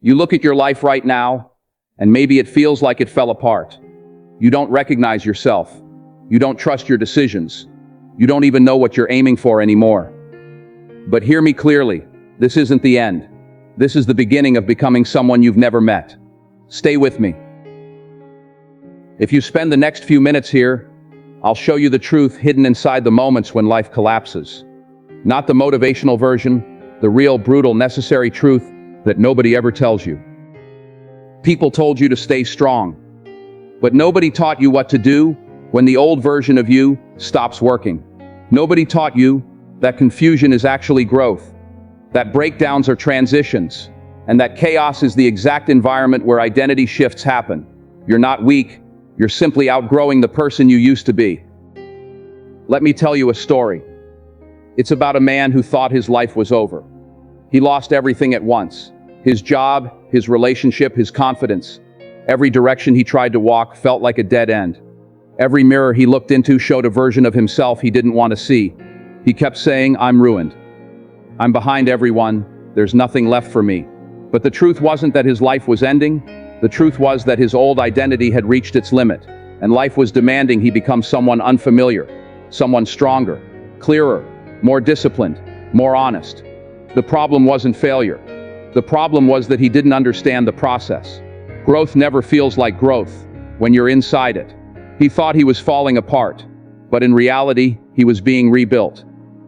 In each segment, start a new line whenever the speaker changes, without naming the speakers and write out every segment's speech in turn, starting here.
You look at your life right now, and maybe it feels like it fell apart. You don't recognize yourself. You don't trust your decisions. You don't even know what you're aiming for anymore. But hear me clearly, this isn't the end. This is the beginning of becoming someone you've never met. Stay with me. If you spend the next few minutes here, I'll show you the truth hidden inside the moments when life collapses. Not the motivational version, the real, brutal, necessary truth that nobody ever tells you. People told you to stay strong, but nobody taught you what to do when the old version of you stops working. Nobody taught you that confusion is actually growth, that breakdowns are transitions, and that chaos is the exact environment where identity shifts happen. You're not weak, you're simply outgrowing the person you used to be. Let me tell you a story. It's about a man who thought his life was over. He lost everything at once. His job, his relationship, his confidence. Every direction he tried to walk felt like a dead end. Every mirror he looked into showed a version of himself he didn't want to see. He kept saying, "I'm ruined. I'm behind everyone. There's nothing left for me." But the truth wasn't that his life was ending. The truth was that his old identity had reached its limit, and life was demanding he become someone unfamiliar, someone stronger, clearer, more disciplined, more honest. The problem wasn't failure. The problem was that he didn't understand the process. Growth never feels like growth when you're inside it. He thought he was falling apart, but in reality, he was being rebuilt.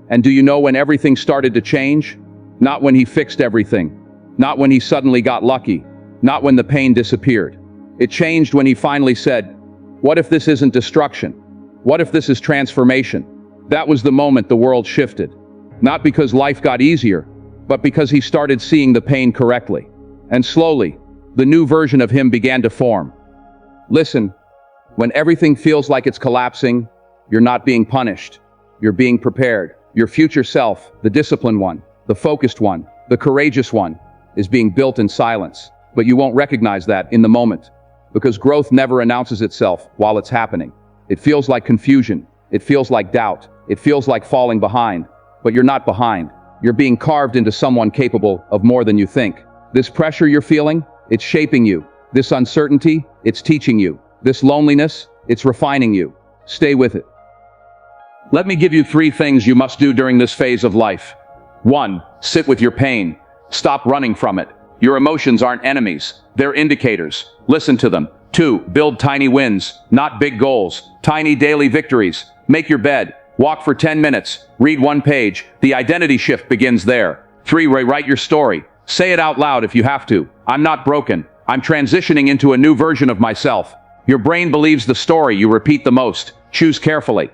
And do you know when everything started to change? Not when he fixed everything. Not when he suddenly got lucky. Not when the pain disappeared. It changed when he finally said, "What if this isn't destruction? What if this is transformation?" That was the moment the world shifted. Not because life got easier, but because he started seeing the pain correctly. And slowly, the new version of him began to form. Listen, when everything feels like it's collapsing, you're not being punished. You're being prepared. Your future self, the disciplined one, the focused one, the courageous one, is being built in silence. But you won't recognize that in the moment, because growth never announces itself while it's happening. It feels like confusion. It feels like doubt. It feels like falling behind. But you're not behind. You're being carved into someone capable of more than you think. This pressure you're feeling, it's shaping you. This uncertainty, it's teaching you. This loneliness, it's refining you. Stay with it. Let me give you 3 things you must do during this phase of life. 1. Sit with your pain. Stop running from it. Your emotions aren't enemies. They're indicators. Listen to them. 2. Build tiny wins, not big goals. Tiny daily victories. Make your bed. Walk for 10 minutes. Read 1 page. The identity shift begins there. 3. Rewrite your story. Say it out loud if you have to. I'm not broken. I'm transitioning into a new version of myself. Your brain believes the story you repeat the most. Choose carefully.